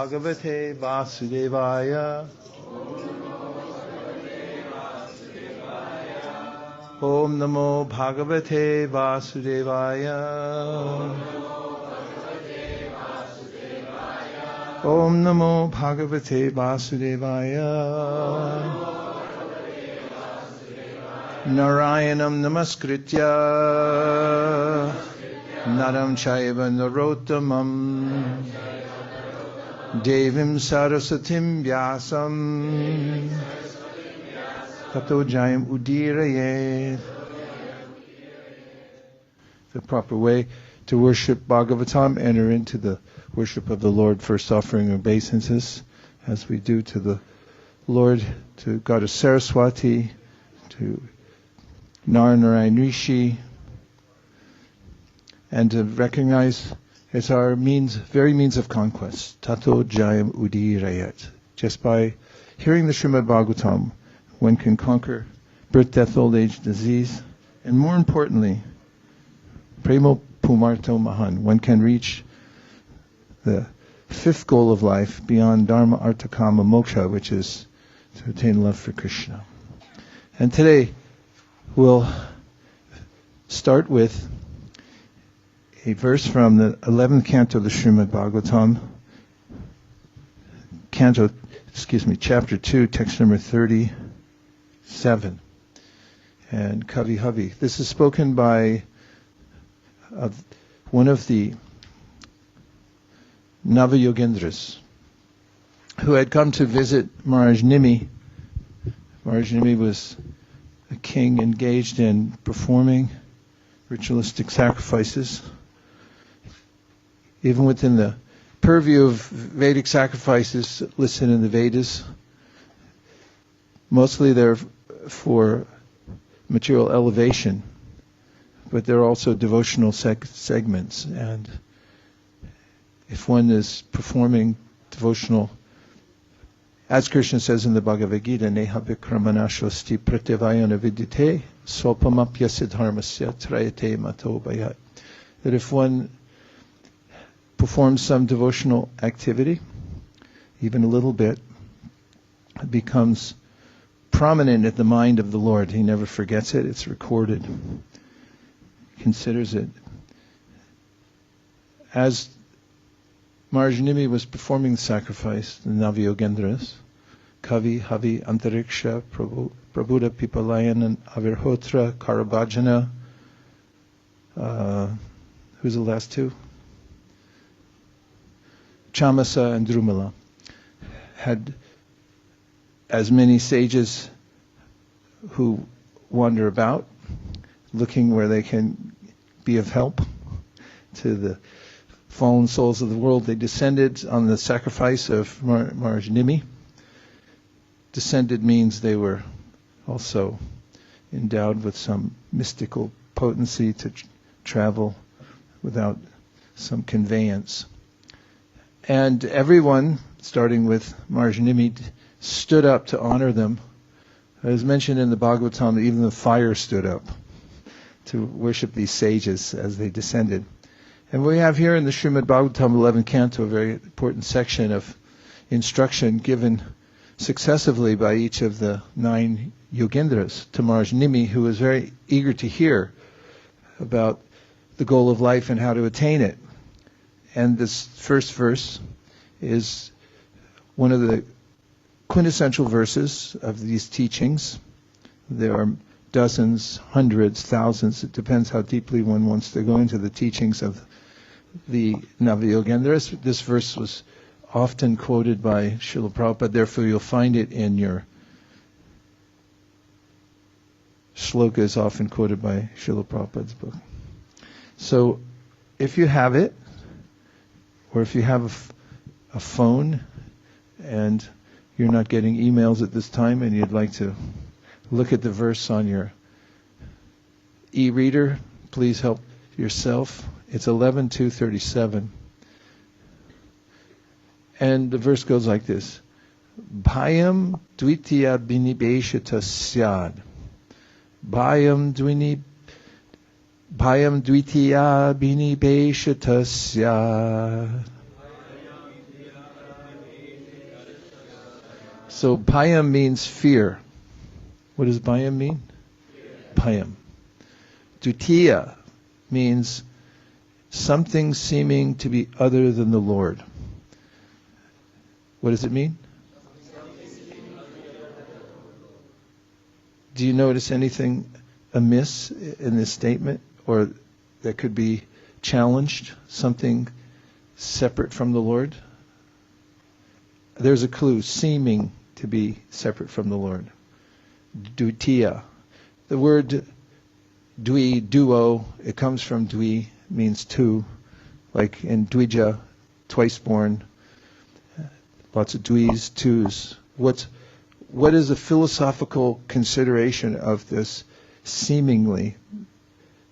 Bhagavate Vasudevaya. Om Namo Bhagavate Vasudevaya. Om Namo Bhagavate Vasudevaya. Narayanam Namaskritya Naram Chaiva Narottamam Devim Sarasatim Vyasam Tato Jayam Udirayet. The proper way to worship Bhagavatam, enter into the worship of the Lord, first offering obeisances, as we do to the Lord, to Goddess Saraswati, to Narayan Rishi, and to recognize as our very means of conquest. Tato Jayam Udirayet. Just by hearing the Srimad Bhagavatam, one can conquer birth, death, old age, disease, and more importantly, Premo Pumarto Mahan. One can reach the fifth goal of life beyond Dharma, Artha, Kama, Moksha, which is to attain love for Krishna. And today we'll start with a verse from the 11th canto of the Srimad Bhagavatam, chapter 2, text number 37. And Kavi Havi. This is spoken by one of the Nava-yogendras who had come to visit Maharaj Nimi. Maharaj Nimi was a king engaged in performing ritualistic sacrifices. Even within the purview of Vedic sacrifices listed in the Vedas, mostly they're for material elevation, but there are also devotional segments. And if one is performing devotional, as Krishna says in the Bhagavad Gita, Neha Vikramanashvasti Pratyavayana Vidite Swapamapya Siddharmasya Trayate Mato Bhayat. That if one performs some devotional activity, even a little bit, it becomes prominent in the mind of the Lord. He never forgets it. It's recorded. He considers it. As Maharaj Nimi was performing the sacrifice, the Nava-yogendras, Kavi, Havi, Antariksha, Prabhuda, Pipalayan, and Avirhotra, Karabhajana, who's the last two? Chamasa and Drumala, had as many sages who wander about, looking where they can be of help to the fallen souls of the world. They descended on the sacrifice of Maharaj Nimi. Descended means they were also endowed with some mystical potency to travel without some conveyance. And everyone, starting with Maharaj Nimi, stood up to honor them. As mentioned in the Bhagavatam, even the fire stood up to worship these sages as they descended. And we have here in the Srimad Bhagavatam 11th canto a very important section of instruction given successively by each of the 9 yogendras to Maharaj Nimi, who was very eager to hear about the goal of life and how to attain it. And this first verse is one of the quintessential verses of these teachings. There are dozens, hundreds, thousands. It depends how deeply one wants to go into the teachings of the Nava-yogendras. This verse was often quoted by Srila Prabhupada, therefore you'll find it in your shloka is often quoted by Srila Prabhupada's book. So if you have it, or if you have a phone and you're not getting emails at this time and you'd like to look at the verse on your e-reader, please help yourself. It's 11:2:37. And the verse goes like this. Bhayam dvitiya binibeshita syad. Bhayam dvitiya binibeshita syad. So bhayam means fear. What does bhayam mean? Bhayam. Dutiya means something seeming to be other than the Lord. What does it mean? Do you notice anything amiss in this statement, or that could be challenged? Something separate from the Lord? There's a clue, seeming to be separate from the Lord. Dutiya. The word dvi, duo, it comes from dvi, means two, like in Dvija, twice born, lots of dvis, twos. What is the philosophical consideration of this seemingly?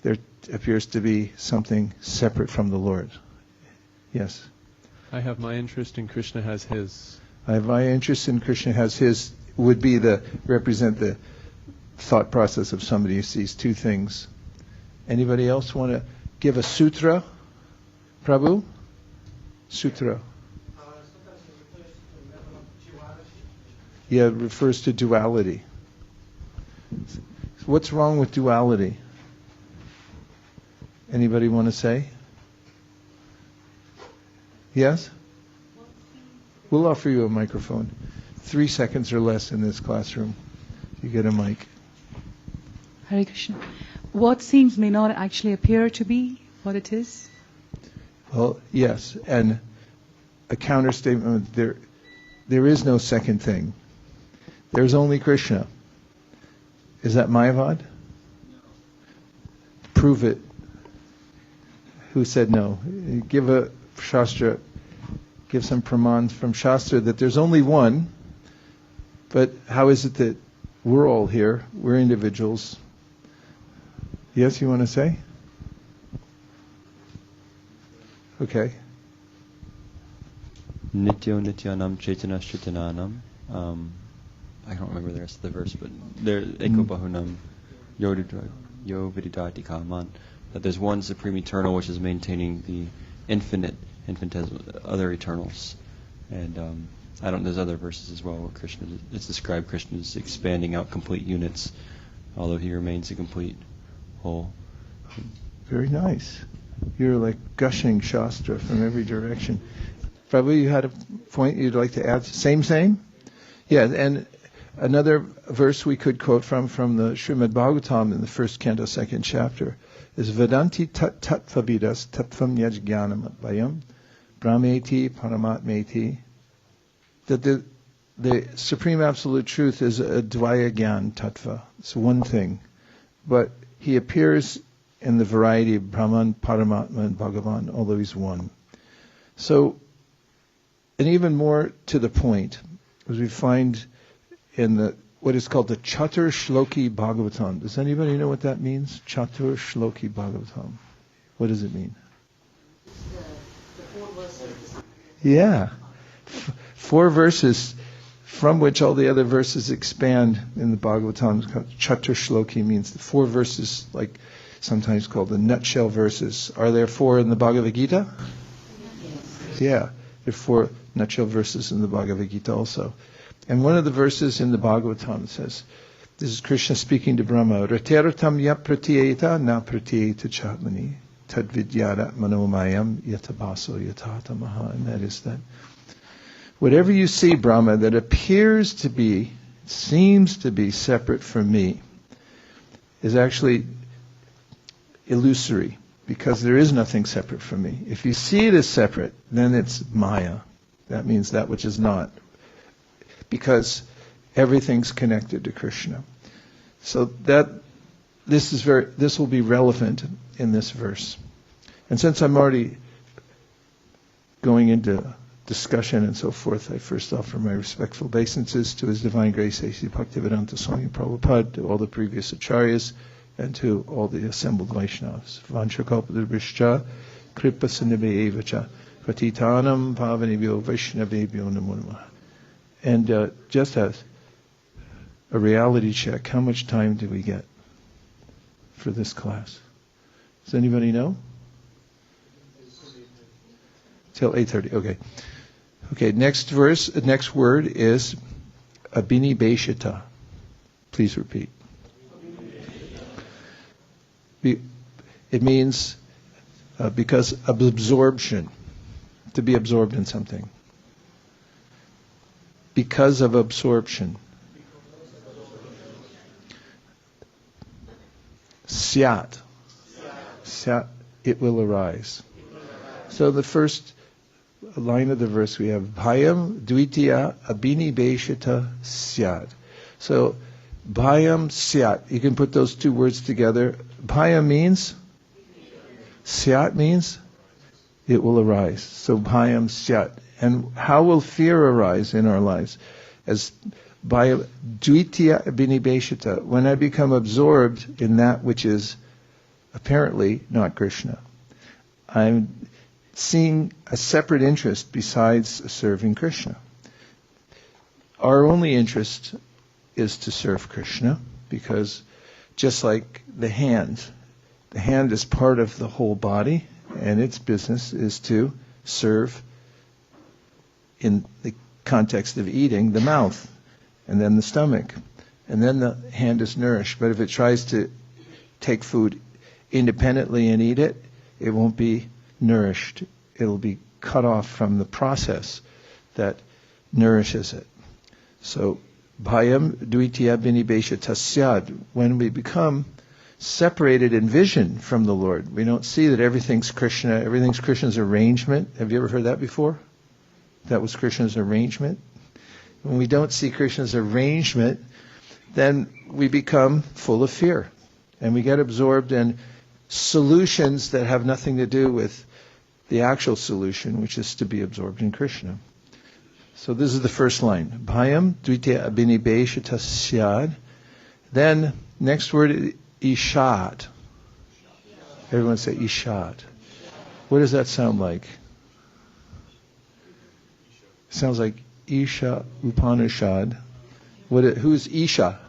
There appears to be something separate from the Lord. Yes? I have my interest and Krishna has his. I have my interest and Krishna has his, would be represent the thought process of somebody who sees two things. Anybody else want to give a sutra? Prabhu? Sutra. Yeah, it refers to duality. What's wrong with duality? Anybody want to say? Yes? We'll offer you a microphone. 3 seconds or less in this classroom. You get a mic. Hare Krishna. What seems may not actually appear to be what it is? Well, yes, and a counter statement, there is no second thing. There's only Krishna. Is that Mayavad? Prove it. Who said no? Give a Shastra, give some pramans from Shastra that there's only one, but how is it that we're all here? We're individuals. Yes, you want to say? Okay. Nityo nityanam chaitana shritananam. I don't remember the rest of the verse, but there eko bahunam yo vididati kaman. That there's one supreme eternal which is maintaining the infinitesimal other eternals. And there's other verses as well where Krishna, it's described Krishna is expanding out complete units, although he remains a complete whole. Very nice. You're like gushing Shastra from every direction. Prabhu, you had a point you'd like to add? Same? Yeah, and another verse we could quote from the Srimad Bhagavatam in the first canto, second chapter, is Vedanti tattvavidas tattvam yajnanam advayam brahmeti paramatmeti. That the Supreme Absolute Truth is a dvaya gyan tattva. It's one thing. But he appears in the variety of Brahman, Paramatma, and Bhagavan, although he's one. So, and even more to the point, as we find in what is called the Chatur Shloki Bhagavatam. Does anybody know what that means? Chatur Shloki Bhagavatam. What does it mean? The 4 verses. Yeah. 4 verses from which all the other verses expand in the Bhagavatam. Chatur Shloki means the 4 verses, like sometimes called the nutshell verses. Are there 4 in the Bhagavad Gita? Yes. Yeah. There are 4 nutshell verses in the Bhagavad Gita also. And one of the verses in the Bhagavatam says, this is Krishna speaking to Brahma, Rateratam ya pratyeta na pratyeta chatmani tadvidyada manomayam yatabaso yatatamaha. And that is that whatever you see, Brahma, that appears to be, seems to be separate from me, is actually illusory, because there is nothing separate from me. If you see it as separate, then it's Maya. That means that which is not. Because everything's connected to Krishna. So this will be relevant in this verse. And since I'm already going into discussion and so forth, I first offer my respectful obeisances to His Divine Grace A.C. Bhaktivedanta Swami Prabhupada, to all the previous acharyas, and to all the assembled Vaishnavas. Vanchakalpadribhishcha, kripa sindhave-evacha, patitanam pavanebhyo vaishnavebhyo namo namaha. And just as a reality check, how much time do we get for this class? Does anybody know? Till 8:30. Okay. Okay. Next verse. Next word is Vaiśeṣika. Please repeat. It means because of absorption, to be absorbed in something. Because of absorption. Syat. Syat, it will arise. So the first line of the verse we have Bhayam Dvitiya Vaiśeṣika Syat. So Bhayam Syat. You can put those two words together. Bhayam means, Syat means, it will arise. So Bhayam Syat. And how will fear arise in our lives? As Bhayam Dvitiya Vaiśeṣika. When I become absorbed in that which is apparently not Krishna. I'm seeing a separate interest besides serving Krishna. Our only interest is to serve Krishna, because just like the hand is part of the whole body, and its business is to serve, in the context of eating, the mouth, and then the stomach, and then the hand is nourished. But if it tries to take food independently and eat it, it won't be nourished. It'll be cut off from the process that nourishes it. So, Bhayam Dvitiya Vaiśeṣika Syat. When we become separated in vision from the Lord, we don't see that everything's Krishna, everything's Krishna's arrangement. Have you ever heard that before? That was Krishna's arrangement? When we don't see Krishna's arrangement, then we become full of fear. And we get absorbed in solutions that have nothing to do with the actual solution, which is to be absorbed in Krishna. So this is the first line. Bhayam Dvitiya Vaiśeṣika Syat. Then, next word, Ishat. Everyone say Ishat. What does that sound like? Sounds like Isha Upanishad. Who's Isha?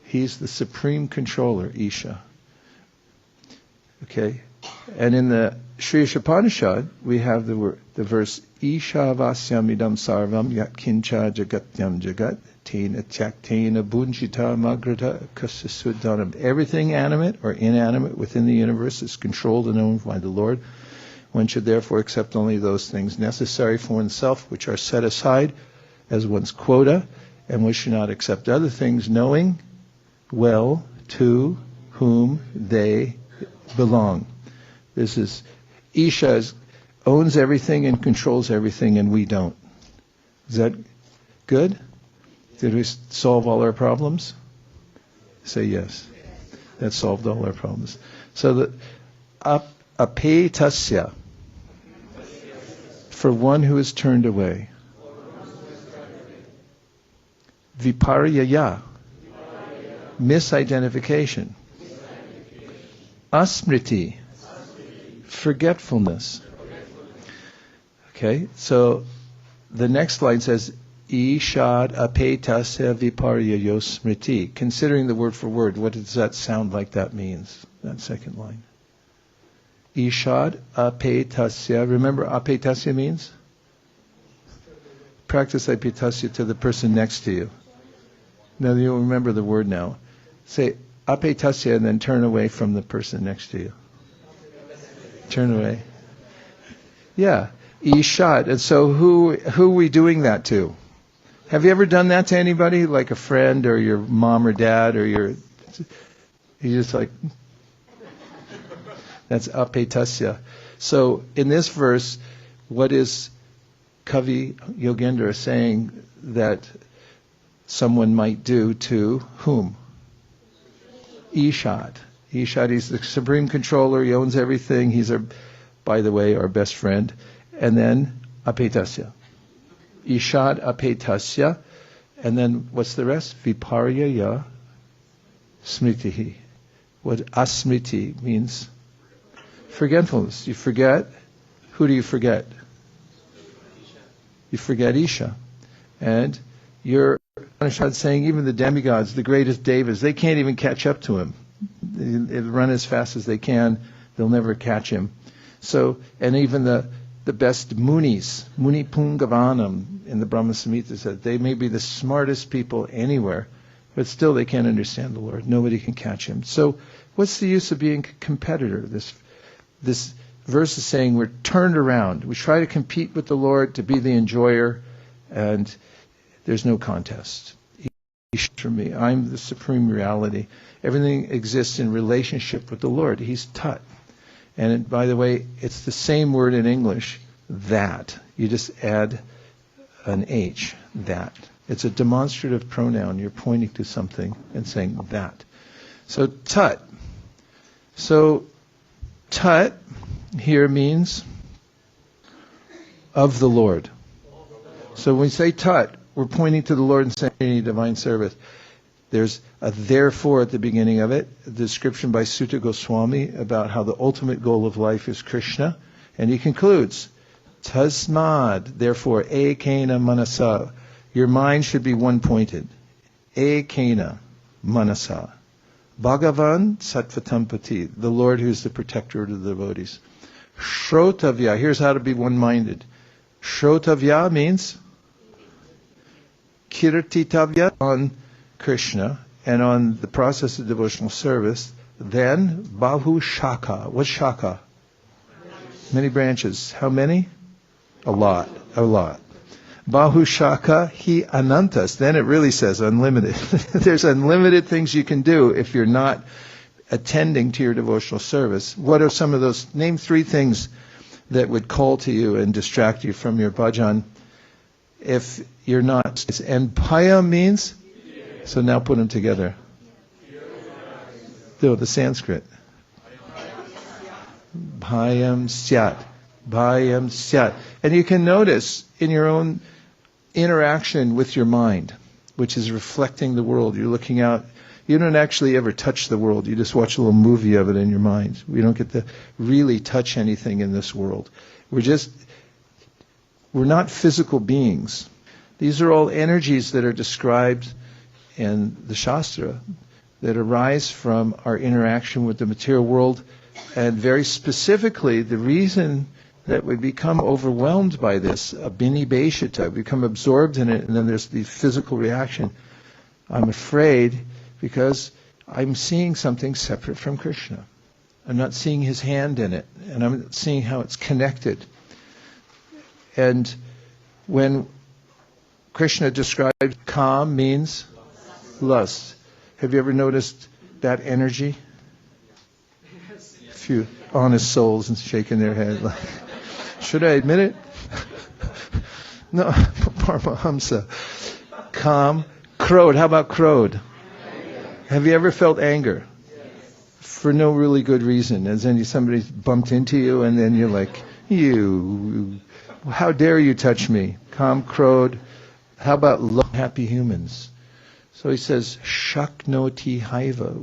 He's the supreme controller, Isha. Okay? And in the Sri Upanishad, we have the verse, Isha vasyamidam sarvam yat kincha jagatyam jagat tena tyaktena bunjita magrata kasasudanam. Everything animate or inanimate within the universe is controlled and owned by the Lord. One should therefore accept only those things necessary for oneself, which are set aside as one's quota, and one should not accept other things, knowing well to whom they belong. This is, Isha owns everything and controls everything, and we don't. Is that good? Did we solve all our problems? Say yes. That solved all our problems. So the apetasya, for one who is turned away. Viparyaya, misidentification. Asmriti, forgetfulness. Okay, so the next line says, Ishad apetasya viparyayo smriti. Considering the word for word, what does that sound like that means? That second line. Ishad apetasya. Remember apetasya means? Practice apetasya to the person next to you. Now you'll remember the word now. Say apetasya and then turn away from the person next to you. Turn away. Yeah. Ishad. And so who are we doing that to? Have you ever done that to anybody? Like a friend or your mom or dad or you just like, that's apetasya. So in this verse, what is Kavi Yogendra saying that someone might do to whom? Ishad. Ishad, he's the supreme controller, he owns everything, he's by the way, our best friend. And then apetasya. Ishad apetasya. And then what's the rest? Viparyaya smritihi. What asmriti means? Forgetfulness. You forget. Who do you forget? You forget Isha. And you're saying even the demigods, the greatest devas, they can't even catch up to him. They run as fast as they can. They'll never catch him. So, and even the the best munis, Muni Pungavanam in the Brahma Samhita said, they may be the smartest people anywhere, but still they can't understand the Lord. Nobody can catch him. So what's the use of being a competitor? This verse is saying we're turned around. We try to compete with the Lord to be the enjoyer, and there's no contest. For me, I'm the supreme reality. Everything exists in relationship with the Lord. He's Tat. And by the way, it's the same word in English, that. You just add an H, that. It's a demonstrative pronoun. You're pointing to something and saying that. So Tat. So Tat here means of the Lord. So when we say Tat, we're pointing to the Lord and saying any divine service. There's a therefore at the beginning of it, a description by Sutta Goswami about how the ultimate goal of life is Krishna. And he concludes, Tasmad, therefore, ekena manasa. Your mind should be one-pointed. Ekena manasa. Bhagavan Sattva-tampati, the Lord who's the protector of the devotees. Shrotavya, here's how to be one-minded. Shrotavya means kirtitavya on Krishna and on the process of devotional service. Then Bahu Shaka. What's Shaka? Many branches. How many? A lot. Bahu Shaka hi anantas. Then it really says unlimited. There's unlimited things you can do if you're not attending to your devotional service. What are some of those? Name 3 things that would call to you and distract you from your bhajan if you're not. And paya means? So now put them together. No, the Sanskrit. Bhayam syat. Bhayam syat. And you can notice in your own interaction with your mind, which is reflecting the world. You're looking out. You don't actually ever touch the world. You just watch a little movie of it in your mind. We don't get to really touch anything in this world. We're not physical beings. These are all energies that are described in the Shastra that arise from our interaction with the material world. And very specifically, the reason that we become overwhelmed by this, abhinibheshita, become absorbed in it, and then there's the physical reaction. I'm afraid because I'm seeing something separate from Krishna. I'm not seeing his hand in it, and I'm not seeing how it's connected. And when Krishna described kam means lust. Have you ever noticed that energy? A few honest souls and shaking their head like, should I admit it? No, Paramahamsa. Kam, crowed. How about crowed? Have you ever felt anger? For no really good reason. As in somebody bumped into you and then you're like, how dare you touch me? Kam, crowed. How about happy humans? So he says, Shaknoti haiva.